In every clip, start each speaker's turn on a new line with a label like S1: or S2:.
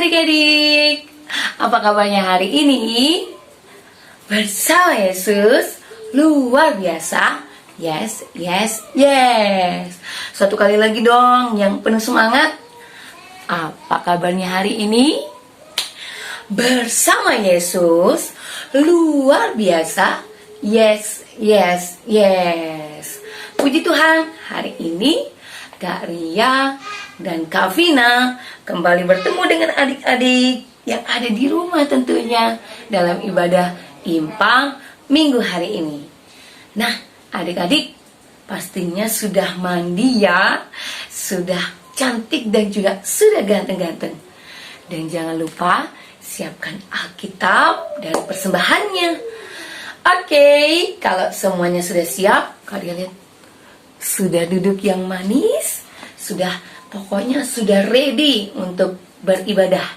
S1: adik-adik, apa kabarnya hari ini? Bersama Yesus, luar biasa. Yes, yes, yes. Satu kali lagi dong, yang penuh semangat. Apa kabarnya hari ini? Bersama Yesus, luar biasa. Yes, yes, yes. Puji Tuhan, hari ini Kak Ria dan Kak Vina kembali bertemu dengan adik-adik yang ada di rumah tentunya dalam ibadah Impang minggu hari ini. Nah, adik-adik pastinya sudah mandi ya, sudah cantik dan juga sudah ganteng-ganteng. Dan jangan lupa siapkan Alkitab dan persembahannya. Oke, kalau semuanya sudah siap, kalian lihat sudah duduk yang manis, pokoknya sudah ready untuk beribadah.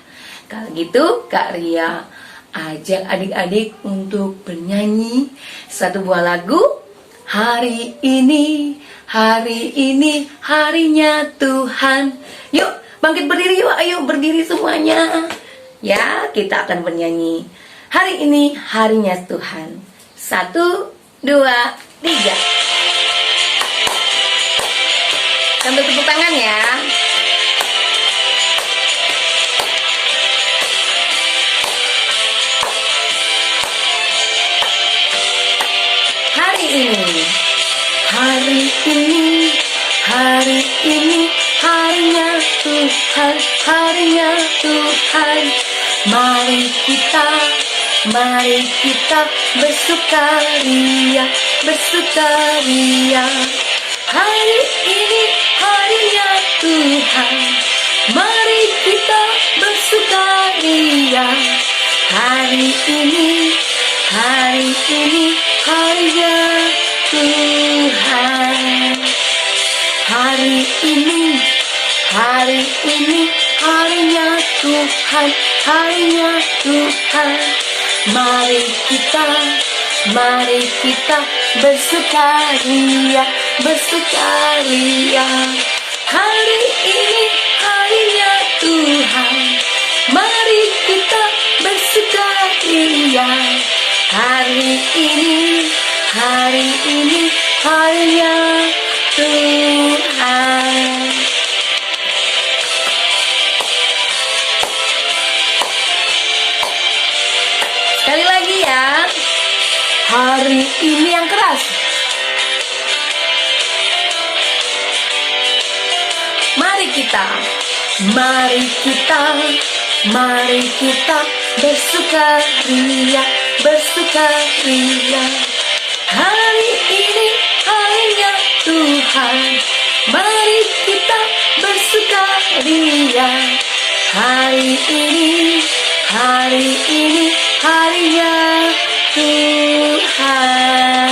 S1: Kalau gitu Kak Ria ajak adik-adik untuk bernyanyi satu buah lagu. Hari ini harinya Tuhan. Yuk bangkit berdiri yuk, ayo berdiri semuanya. Ya, kita akan bernyanyi hari ini harinya Tuhan. 1, 2, 3. Sambil tepuk tangan ya. Hari ini harinya Tuhan, harinya Tuhan. Mari kita bersukaria, bersukaria. Hari ini harinya Tuhan, mari kita bersukaria. Hari ini harinya Tuhan. Hari ini harinya Tuhan, harinya Tuhan. Mari kita bersukaria, bersukaria. Hari ini harinya Tuhan, mari kita bersukaria. Hari ini harinya Tuhan. Sekali lagi ya. Hari ini yang keras. Mari kita bersukaria, bersukaria. Hari ini harinya Tuhan, mari kita bersukaria. Hari ini harinya Tuhan.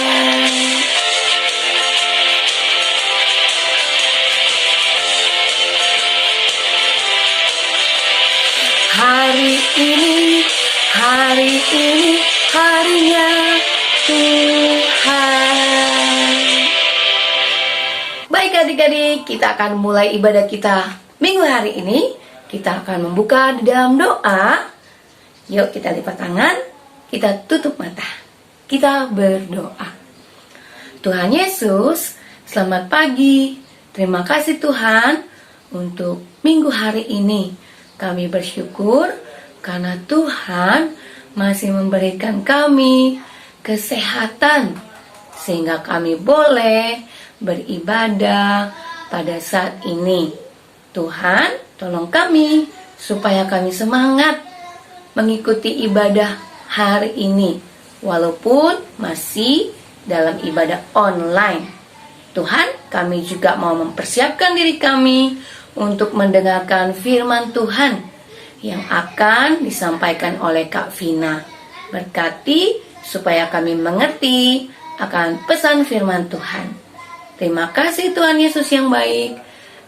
S1: Hari ini harinya Tuhan. Baik adik-adik, kita akan mulai ibadah kita minggu hari ini. Kita akan membuka di dalam doa. Yuk kita lipat tangan, kita tutup mata, kita berdoa. Tuhan Yesus, selamat pagi. Terima kasih Tuhan untuk minggu hari ini. Kami bersyukur karena Tuhan masih memberikan kami kesehatan sehingga kami boleh beribadah pada saat ini. Tuhan, tolong kami supaya kami semangat mengikuti ibadah hari ini walaupun masih dalam ibadah online. Tuhan, kami juga mau mempersiapkan diri kami untuk mendengarkan firman Tuhan yang akan disampaikan oleh Kak Vina. Berkati supaya kami mengerti akan pesan firman Tuhan. Terima kasih Tuhan Yesus yang baik.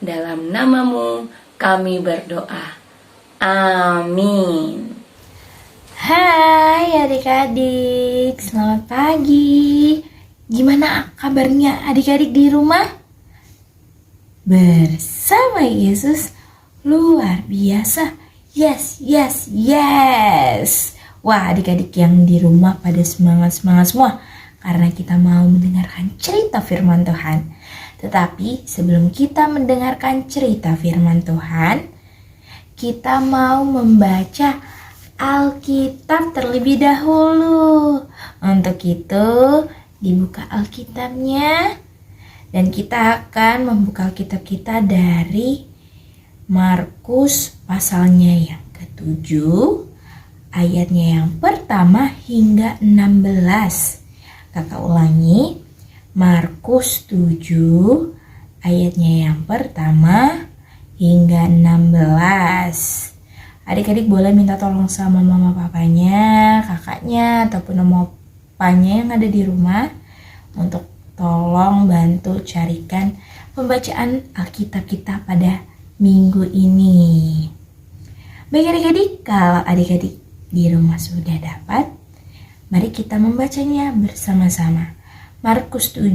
S1: Dalam namamu kami berdoa. Amin.
S2: Hai adik-adik, selamat pagi. Gimana kabarnya adik-adik di rumah? Bersama Yesus luar biasa. Yes, yes, yes. Wah, adik-adik yang di rumah pada semangat-semangat semua karena kita mau mendengarkan cerita firman Tuhan. Tetapi sebelum kita mendengarkan cerita firman Tuhan, kita mau membaca Alkitab terlebih dahulu. Untuk itu, dibuka Alkitabnya dan kita akan membuka Alkitab kita dari Markus pasalnya yang ke-7, ayatnya yang pertama hingga 16. Kakak ulangi, Markus 7, ayatnya yang pertama hingga 16. Adik-adik boleh minta tolong sama mama papanya, kakaknya, ataupun mama papanya yang ada di rumah untuk tolong bantu carikan pembacaan Alkitab kita pada minggu ini. Baik adik-adik, kalau adik-adik di rumah sudah dapat, mari kita membacanya bersama-sama. Markus 7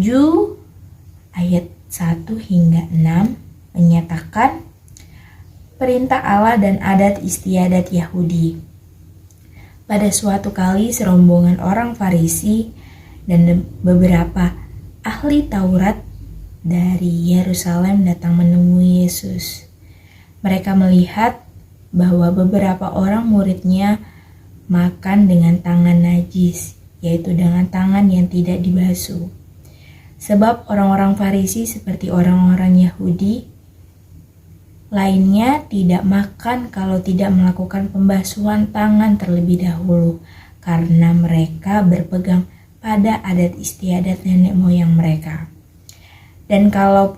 S2: ayat 1 hingga 6 menyatakan perintah Allah dan adat istiadat Yahudi. Pada suatu kali serombongan orang Farisi dan beberapa ahli Taurat dari Yerusalem datang menemui Yesus. Mereka melihat bahwa beberapa orang muridnya makan dengan tangan najis, yaitu dengan tangan yang tidak dibasuh. Sebab orang-orang Farisi seperti orang-orang Yahudi lainnya tidak makan kalau tidak melakukan pembasuhan tangan terlebih dahulu, karena mereka berpegang pada adat istiadat nenek moyang mereka. Dan kalau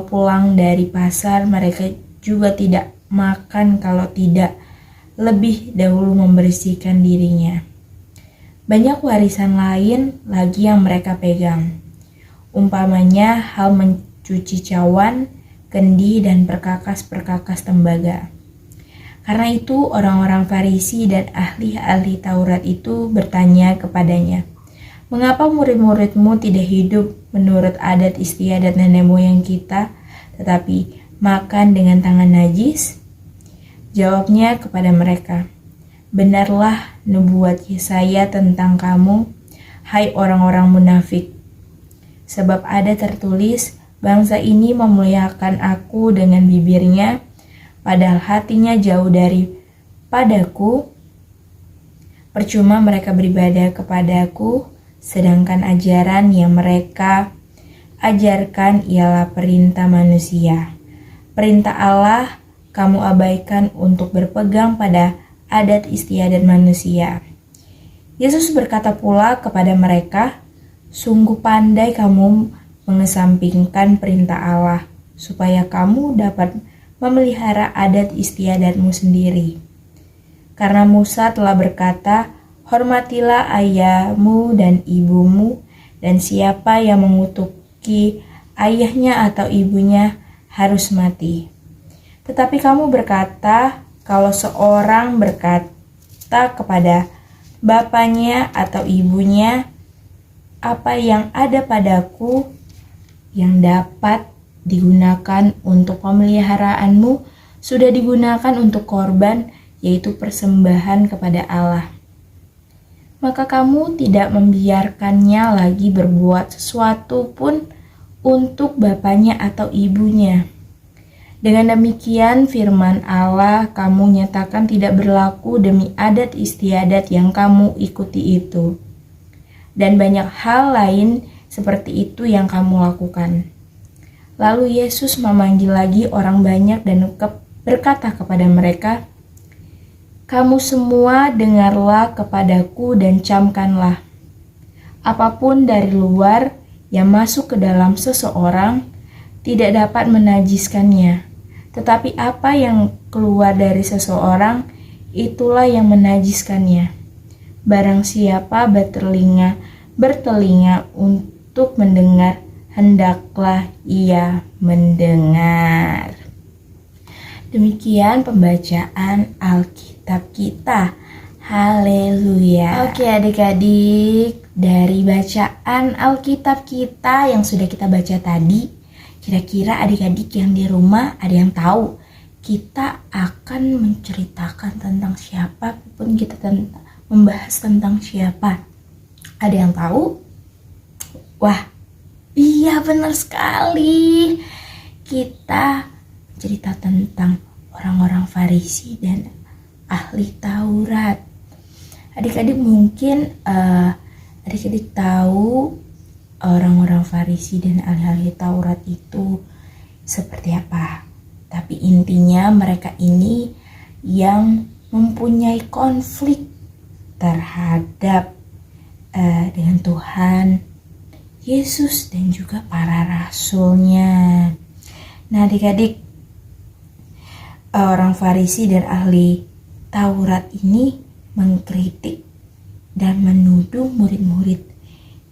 S2: pulang dari pasar, mereka juga tidak makan kalau tidak lebih dahulu membersihkan dirinya. Banyak warisan lain lagi yang mereka pegang, umpamanya hal mencuci cawan, kendi, dan perkakas-perkakas tembaga. Karena itu orang-orang Farisi dan ahli-ahli Taurat itu bertanya kepadanya, "Mengapa murid-muridmu tidak hidup menurut adat istiadat nenek moyang kita, tetapi makan dengan tangan najis?" Jawabnya kepada mereka, "Benarlah nubuat Yesaya tentang kamu, hai orang-orang munafik. Sebab ada tertulis, bangsa ini memuliakan aku dengan bibirnya, padahal hatinya jauh daripadaku. Percuma mereka beribadah kepadaku, sedangkan ajaran yang mereka ajarkan ialah perintah manusia. Perintah Allah kamu abaikan untuk berpegang pada adat istiadat manusia." Yesus berkata pula kepada mereka, "Sungguh pandai kamu mengesampingkan perintah Allah, supaya kamu dapat memelihara adat istiadatmu sendiri. Karena Musa telah berkata, hormatilah ayahmu dan ibumu, dan siapa yang mengutuki ayahnya atau ibunya harus mati. Tetapi kamu berkata, kalau seorang berkata kepada bapaknya atau ibunya, apa yang ada padaku yang dapat digunakan untuk pemeliharaanmu sudah digunakan untuk korban, yaitu persembahan kepada Allah. Maka kamu tidak membiarkannya lagi berbuat sesuatu pun untuk bapaknya atau ibunya. Dengan demikian firman Allah kamu nyatakan tidak berlaku demi adat istiadat yang kamu ikuti itu. Dan banyak hal lain seperti itu yang kamu lakukan." Lalu Yesus memanggil lagi orang banyak dan berkata kepada mereka, "Kamu semua dengarlah kepadaku dan camkanlah. Apapun dari luar yang masuk ke dalam seseorang tidak dapat menajiskannya, tetapi apa yang keluar dari seseorang itulah yang menajiskannya. Barang siapa bertelinga untuk mendengar, hendaklah ia mendengar." Demikian pembacaan Alkitab kita. Haleluya. Oke adik-adik, dari bacaan Alkitab kita yang sudah kita baca tadi, kira-kira adik-adik yang di rumah ada yang tahu kita akan menceritakan tentang siapapun, kita membahas tentang siapa. Ada yang tahu? Wah, iya benar sekali. Kita cerita tentang orang-orang Farisi dan ahli Taurat. Adik-adik mungkin adik-adik tahu orang-orang Farisi dan ahli Taurat itu seperti apa. Tapi intinya mereka ini yang mempunyai konflik terhadap dengan Tuhan Yesus dan juga para rasulnya. Nah adik-adik, orang Farisi dan ahli Taurat ini mengkritik dan menuduh murid-murid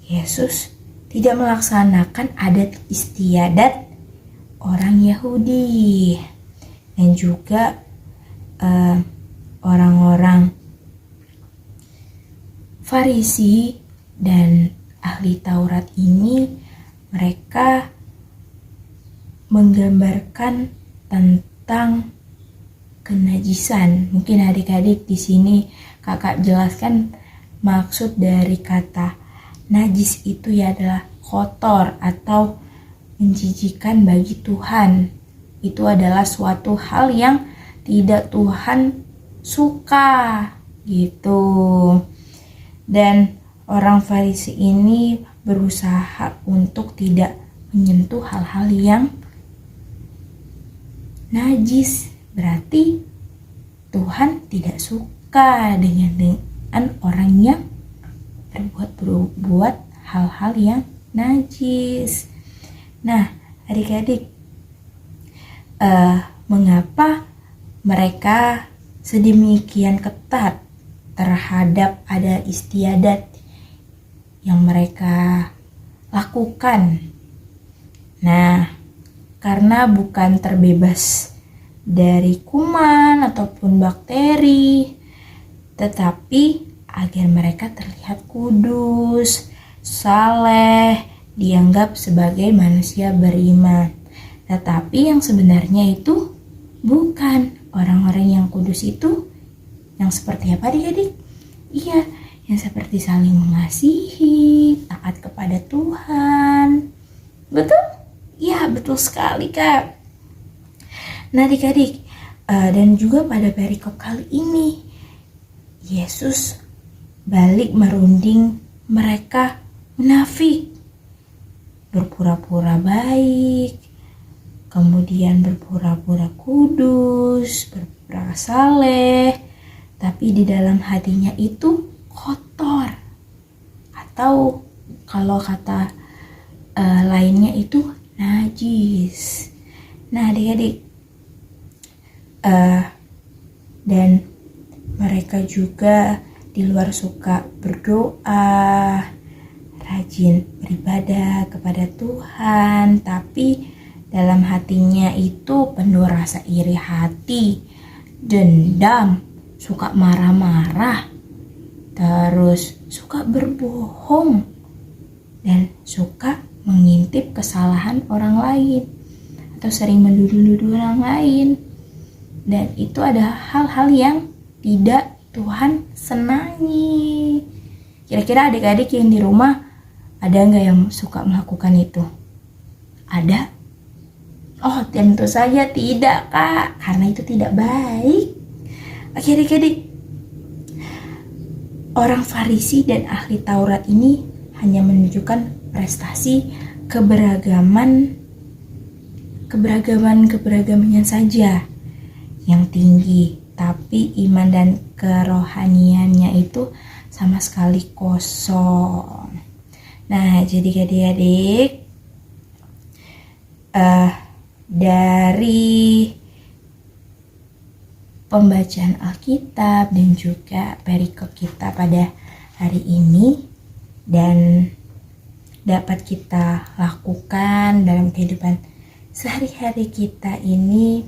S2: Yesus tidak melaksanakan adat istiadat orang Yahudi, dan juga orang-orang Farisi dan ahli Taurat ini mereka menggambarkan tentang kenajisan. Mungkin adik-adik di sini kakak jelaskan maksud dari kata najis itu ya adalah kotor atau menjijikan bagi Tuhan. Itu adalah suatu hal yang tidak Tuhan suka gitu. Dan orang Farisi ini berusaha untuk tidak menyentuh hal-hal yang najis. Berarti Tuhan tidak suka dengan orang yang berbuat hal-hal yang najis. Nah, adik-adik, mengapa mereka sedemikian ketat terhadap adat istiadat yang mereka lakukan? Nah, karena bukan terbebas dari kuman ataupun bakteri, tetapi agar mereka terlihat kudus, saleh, dianggap sebagai manusia beriman. Tetapi yang sebenarnya itu bukan. Orang-orang yang kudus itu yang seperti apa adik-adik? Iya, yang seperti saling mengasihi, taat kepada Tuhan. Betul? Ya, betul sekali Kak. Nah adik-adik, dan juga pada perikop kali ini Yesus balik merunding mereka munafik, berpura-pura baik, kemudian berpura-pura kudus, berpura-pura saleh, tapi di dalam hatinya itu kotor, atau kalau kata lainnya itu najis. Nah adik-adik, dan mereka juga di luar suka berdoa, rajin beribadah kepada Tuhan, tapi dalam hatinya itu penuh rasa iri hati, dendam, suka marah-marah, terus suka berbohong, dan suka mengintip kesalahan orang lain, atau sering menduduh-duduh orang lain. Dan itu ada hal-hal yang tidak Tuhan senangi. Kira-kira adik-adik yang di rumah ada nggak yang suka melakukan itu? Ada? Oh, tentu saja tidak Kak, karena itu tidak baik. Oke adik-adik, orang Farisi dan ahli Taurat ini hanya menunjukkan prestasi keberagamannya saja yang tinggi, tapi iman dan kerohaniannya itu sama sekali kosong. Nah, jadi adik-adik, dari pembacaan Alkitab dan juga perikop kita pada hari ini dan dapat kita lakukan dalam kehidupan sehari-hari kita ini,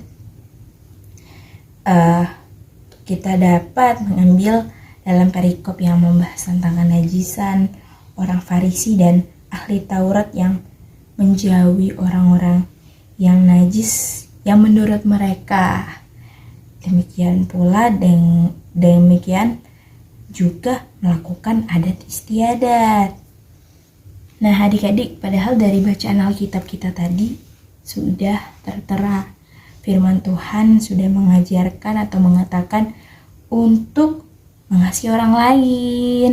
S2: kita dapat mengambil dalam perikop yang membahas tentang kenajisan orang Farisi dan ahli Taurat yang menjauhi orang-orang yang najis yang menurut mereka Demikian pula demikian juga melakukan adat istiadat. Nah adik-adik, padahal dari bacaan Alkitab kita tadi sudah tertera firman Tuhan sudah mengajarkan atau mengatakan untuk mengasihi orang lain.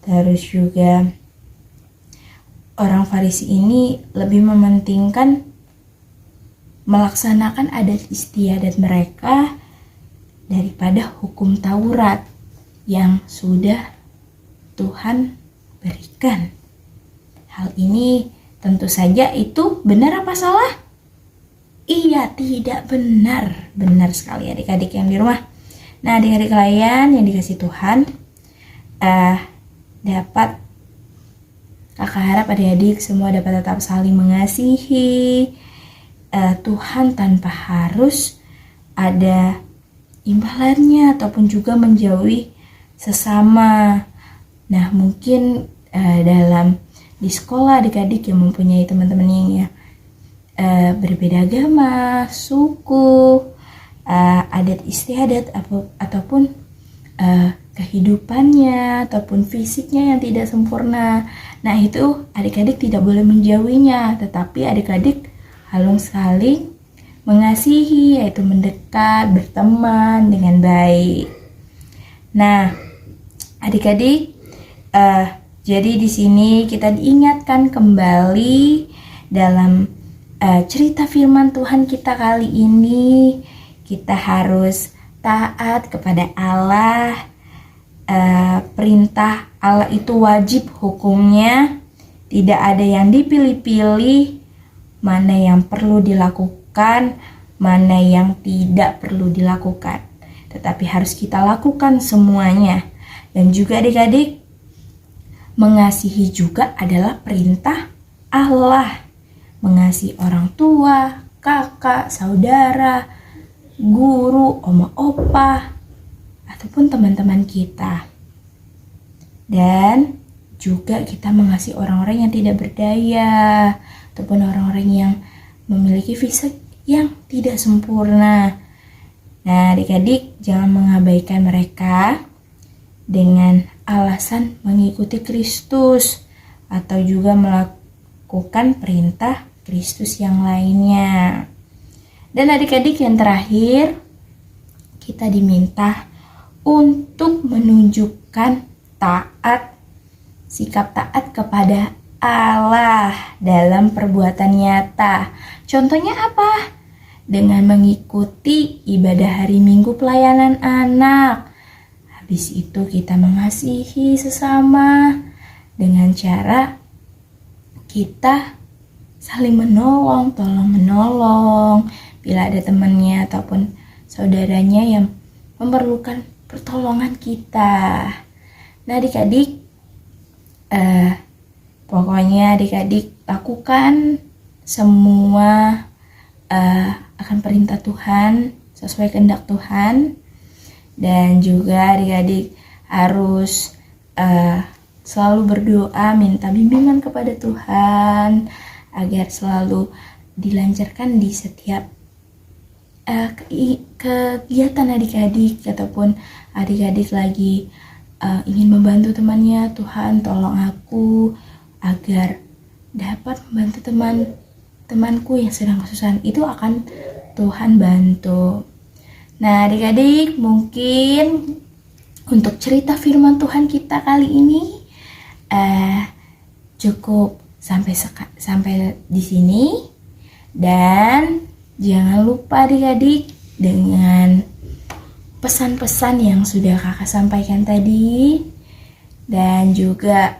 S2: Terus juga orang Farisi ini lebih mementingkan melaksanakan adat istiadat mereka daripada hukum Taurat yang sudah Tuhan berikan. Hal ini tentu saja itu benar apa salah? Iya, tidak benar. Benar sekali adik-adik yang di rumah. Nah, adik-adik kalian yang dikasih Tuhan, kakak harap adik-adik semua dapat tetap saling mengasihi Tuhan tanpa harus ada imbalannya ataupun juga menjauhi sesama. Nah, mungkin di sekolah adik-adik yang mempunyai teman-teman yang berbeda agama, suku, adat istiadat ataupun kehidupannya ataupun fisiknya yang tidak sempurna. Nah, itu adik-adik tidak boleh menjauhinya, tetapi adik-adik harus saling mengasihi, yaitu mendekat, berteman dengan baik. Nah, adik-adik, jadi di sini kita diingatkan kembali dalam cerita firman Tuhan kita kali ini, kita harus taat kepada Allah. Perintah Allah itu wajib hukumnya, tidak ada yang dipilih-pilih, mana yang perlu dilakukan, mana yang tidak perlu dilakukan, tetapi harus kita lakukan semuanya. Dan juga adik-adik, mengasihi juga adalah perintah Allah. Mengasihi orang tua, kakak, saudara, guru, oma, opa, ataupun teman-teman kita. Dan juga kita mengasihi orang-orang yang tidak berdaya ataupun orang-orang yang memiliki fisik yang tidak sempurna. Nah, adik-adik jangan mengabaikan mereka dengan alasan mengikuti Kristus atau juga melakukan perintah Kristus yang lainnya. Dan adik-adik yang terakhir, kita diminta untuk menunjukkan sikap taat kepada Allah dalam perbuatan nyata. Contohnya apa? Dengan mengikuti ibadah hari Minggu pelayanan anak. Habis itu kita mengasihi sesama dengan cara kita saling menolong, tolong-menolong bila ada temannya ataupun saudaranya yang memerlukan pertolongan kita. Nah adik-adik, pokoknya adik-adik lakukan semua akan perintah Tuhan sesuai kehendak Tuhan. Dan juga adik-adik harus selalu berdoa, minta bimbingan kepada Tuhan agar selalu dilancarkan di setiap kegiatan adik-adik ataupun adik-adik lagi ingin membantu temannya. Tuhan tolong aku agar dapat membantu temanku yang sedang kesusahan. Itu akan Tuhan bantu. Nah adik-adik, mungkin untuk cerita firman Tuhan kita kali ini cukup sampai di sini. Dan jangan lupa adik-adik dengan pesan-pesan yang sudah kakak sampaikan tadi. Dan juga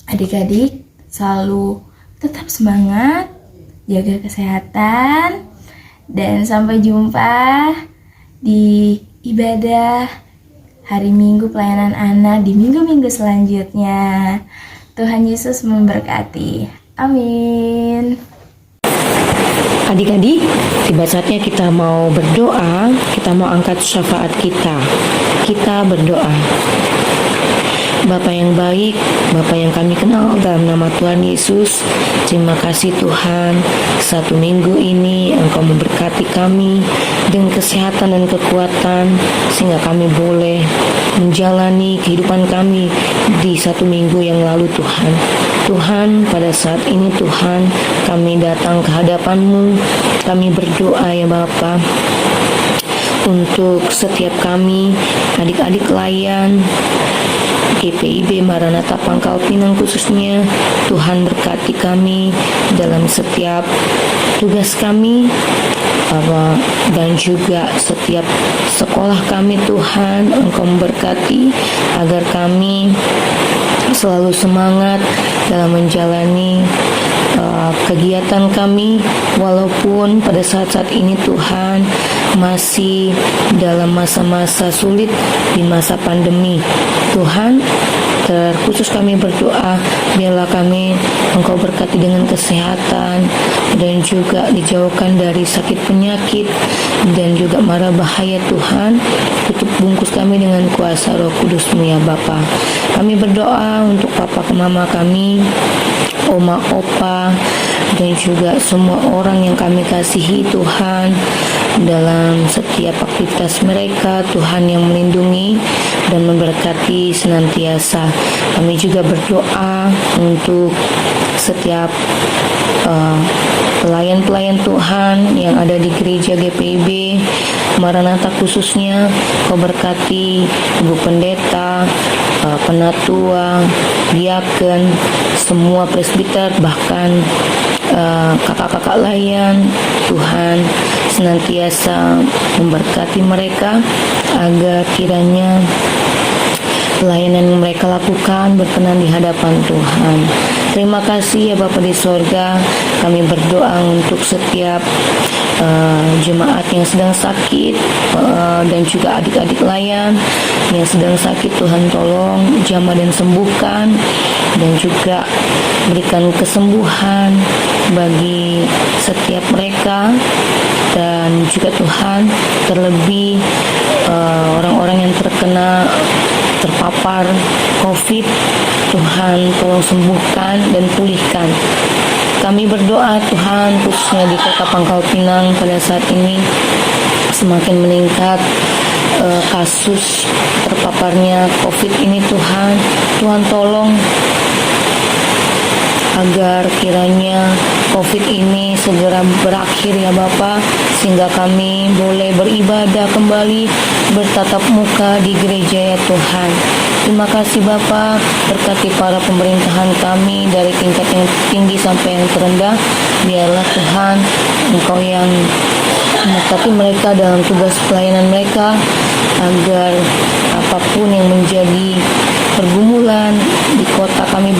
S2: adik-adik selalu tetap semangat, jaga kesehatan, dan sampai jumpa di ibadah hari Minggu pelayanan anak di minggu-minggu selanjutnya. Tuhan Yesus memberkati. Amin.
S1: Adik-adik, tiba saatnya kita mau berdoa, kita mau angkat syafaat kita. Kita berdoa. Bapa yang baik, Bapa yang kami kenal dalam nama Tuhan Yesus, terima kasih Tuhan, satu minggu ini Engkau memberkati kami dengan kesehatan dan kekuatan, sehingga kami boleh menjalani kehidupan kami di satu minggu yang lalu Tuhan. Tuhan, pada saat ini Tuhan, kami datang ke hadapan-Mu, kami berdoa ya Bapa, untuk setiap kami, adik-adik layan GPIB Maranatha Pangkal Pinang khususnya. Tuhan berkati kami dalam setiap tugas kami, dan juga setiap sekolah kami Tuhan. Engkau memberkati agar kami selalu semangat dalam menjalani kegiatan kami, walaupun pada saat-saat ini Tuhan masih dalam masa-masa sulit di masa pandemi. Tuhan, terkhusus kami berdoa, biarlah kami Engkau berkati dengan kesehatan dan juga dijauhkan dari sakit penyakit dan juga mara bahaya Tuhan. Tutup bungkus kami dengan kuasa Roh Kudus-Mu ya Bapa. Kami berdoa untuk papa ke mama kami, oma, opa, dan juga semua orang yang kami kasihi Tuhan, dalam setiap aktivitas mereka. Tuhan yang melindungi dan memberkati senantiasa. Kami juga berdoa untuk setiap pelayan-pelayan Tuhan yang ada di gereja GPIB Maranatha khususnya. Kau berkati Ibu Pendeta, penatua, diaken, semua presbiter, bahkan kakak-kakak layan. Tuhan senantiasa memberkati mereka agar kiranya pelayanan yang mereka lakukan berkenan di hadapan Tuhan. Terima kasih ya Bapa di sorga. Kami berdoa untuk setiap jemaat yang sedang sakit, dan juga adik-adik layan yang sedang sakit. Tuhan tolong jamah dan sembuhkan, dan juga berikan kesembuhan bagi setiap mereka. Dan juga Tuhan, terlebih orang-orang yang terpapar COVID, Tuhan tolong sembuhkan dan pulihkan. Kami berdoa Tuhan, khususnya di Kota Pangkal Pinang pada saat ini semakin meningkat kasus terpaparnya COVID ini. Tuhan tolong agar kiranya COVID ini segera berakhir ya Bapa, sehingga kami boleh beribadah kembali, bertatap muka di gereja ya Tuhan. Terima kasih Bapa, berkati para pemerintahan kami dari tingkat yang tinggi sampai yang terendah. Biarlah Tuhan Engkau yang memberkati mereka dalam tugas pelayanan mereka, agar apapun yang menjadi pergumulan di kota kami,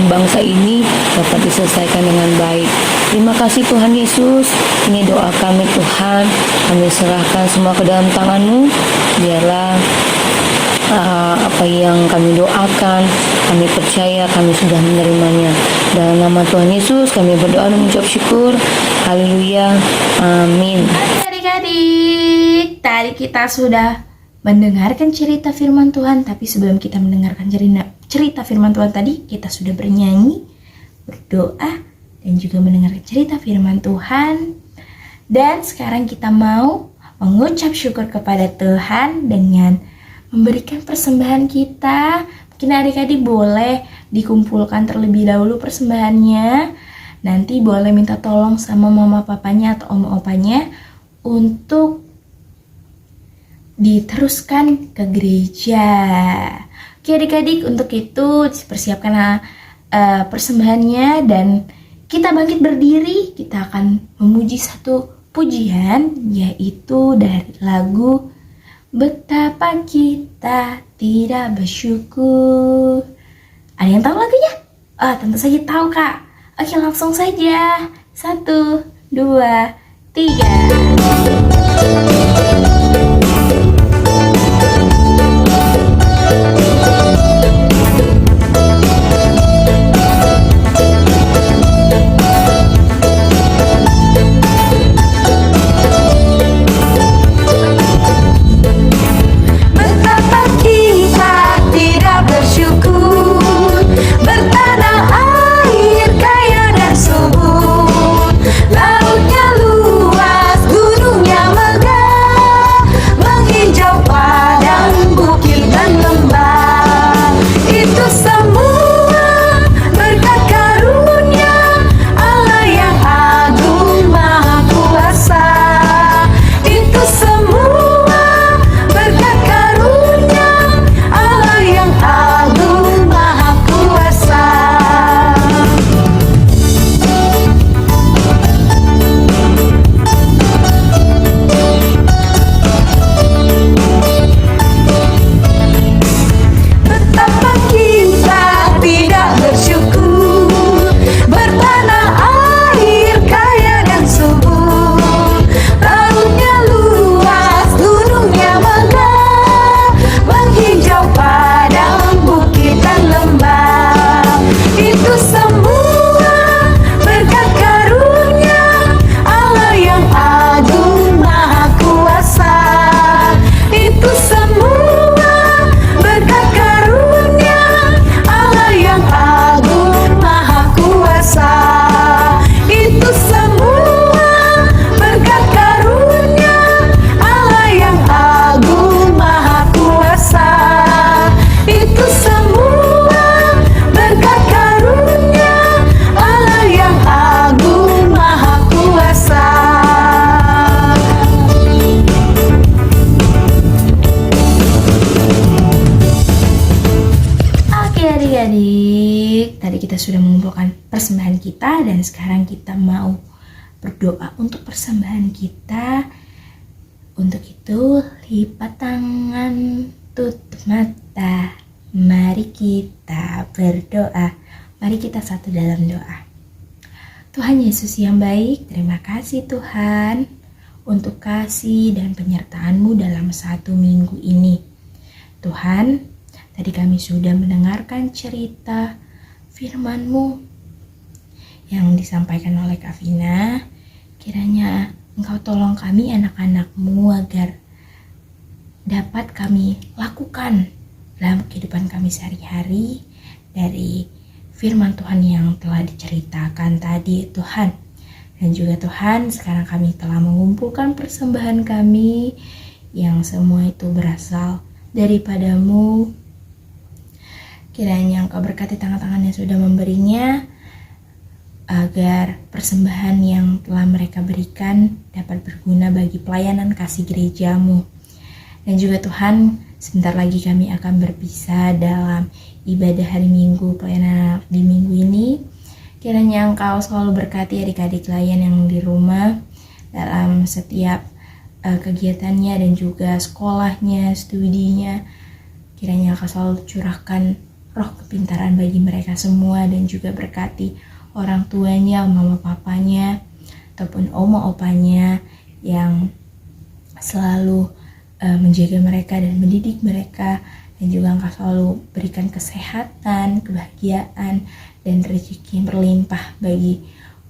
S1: bangsa ini, dapat diselesaikan dengan baik. Terima kasih Tuhan Yesus. Ini doa kami Tuhan, kami serahkan semua ke dalam tangan-Mu. Biarlah apa yang kami doakan, kami percaya kami sudah menerimanya. Dalam nama Tuhan Yesus kami berdoa dan mengucap syukur. Haleluya, amin.
S2: Adik-adik, tadi kita sudah mendengarkan cerita firman Tuhan, tapi sebelum kita mendengarkan cerita firman Tuhan tadi, kita sudah bernyanyi, berdoa, dan juga mendengarkan cerita firman Tuhan. Dan sekarang kita mau mengucap syukur kepada Tuhan dengan memberikan persembahan kita. Mungkin adik-adik boleh dikumpulkan terlebih dahulu persembahannya. Nanti boleh minta tolong sama mama papanya atau om opanya untuk diteruskan ke gereja. Oke adik-adik, untuk itu persiapkan persembahannya, dan kita bangkit berdiri. Kita akan memuji satu pujian, yaitu dari lagu Betapa Kita Tidak Bersyukur. Ada yang tahu lagunya? Tentu saja tahu Kak. Oke, langsung saja. 1, 2, 3.
S3: Betapa kita tidak bersyukur.
S2: persembahan kita, dan sekarang kita mau berdoa untuk persembahan kita. Untuk itu, lipat tangan, tutup mata. Mari kita berdoa. Mari kita satu dalam doa. Tuhan Yesus yang baik, terima kasih Tuhan untuk kasih dan penyertaan-Mu dalam 1 minggu ini. Tuhan, tadi kami sudah mendengarkan cerita firman-Mu yang disampaikan oleh Kak Vina. Kiranya Engkau tolong kami anak-anak-Mu agar dapat kami lakukan dalam kehidupan kami sehari-hari dari firman Tuhan yang telah diceritakan tadi Tuhan. Dan juga Tuhan, sekarang kami telah mengumpulkan persembahan kami yang semua itu berasal daripada-Mu. Kiranya Engkau berkati tangan-tangan yang sudah memberinya, agar persembahan yang telah mereka berikan dapat berguna bagi pelayanan kasih gereja-Mu. Dan juga Tuhan, sebentar lagi kami akan berpisah dalam ibadah hari Minggu, pelayanan di minggu ini. Kiranya Engkau selalu berkati adik-adik layan yang di rumah dalam setiap kegiatannya dan juga sekolahnya, studinya. Kiranya Engkau selalu curahkan roh kepintaran bagi mereka semua, dan juga berkati orang tuanya, mama papanya, ataupun oma opanya yang selalu menjaga mereka dan mendidik mereka. Dan juga Engkau selalu berikan kesehatan, kebahagiaan, dan rezeki yang berlimpah bagi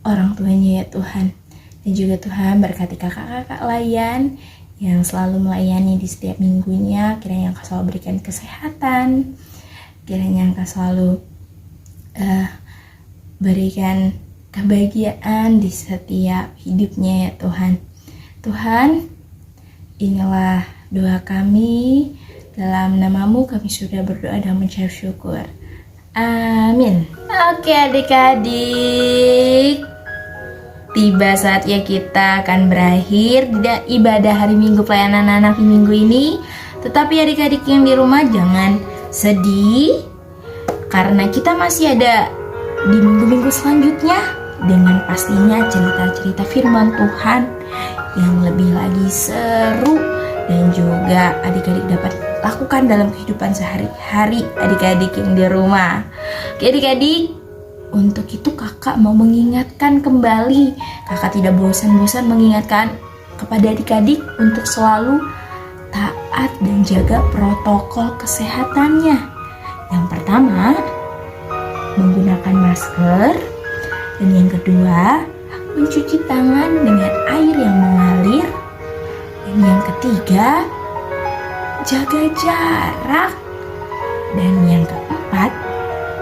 S2: orang tuanya ya Tuhan. Dan juga Tuhan berkati kakak-kakak layan yang selalu melayani di setiap minggunya. Kiranya Engkau selalu berikan kesehatan, kiranya Engkau selalu berikan kebahagiaan di setiap hidupnya ya Tuhan. Tuhan, inilah doa kami. Dalam nama-Mu kami sudah berdoa dan mengucap syukur. Amin. Oke adik-adik, tiba saatnya kita akan berakhir ibadah hari Minggu pelayanan anak di minggu ini. Tetapi adik-adik yang di rumah jangan sedih, karena kita masih ada di minggu-minggu selanjutnya dengan pastinya cerita-cerita firman Tuhan yang lebih lagi seru dan juga adik-adik dapat lakukan dalam kehidupan sehari-hari adik-adik yang di rumah. Oke adik-adik, untuk itu kakak mau mengingatkan kembali, kakak tidak bosan-bosan mengingatkan kepada adik-adik untuk selalu taat dan jaga protokol kesehatannya. Yang pertama, menggunakan masker, dan yang kedua, mencuci tangan dengan air yang mengalir, dan yang ketiga, jaga jarak, dan yang keempat,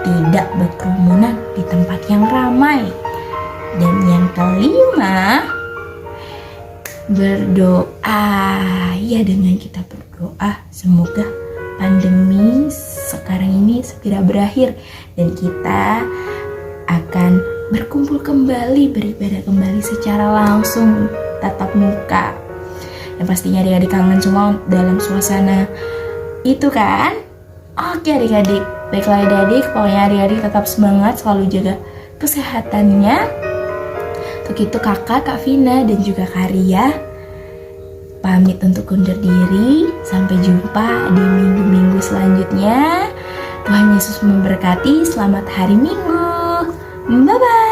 S2: tidak berkerumunan di tempat yang ramai, dan yang kelima, berdoa. Ya, dengan kita berdoa semoga pandemi sekarang ini segera berakhir dan kita akan berkumpul kembali, beribadah kembali secara langsung, tatap muka. Dan pastinya adik-adik kangen semua dalam suasana itu kan? Oke adik-adik, baiklah adik-adik, pokoknya adik-adik tetap semangat, selalu jaga kesehatannya. Untuk itu kakak, Kak Vina, dan juga Kak Ria pamit untuk undur diri. Sampai jumpa di minggu-minggu selanjutnya. Tuhan Yesus memberkati, selamat hari Minggu. Bye-bye.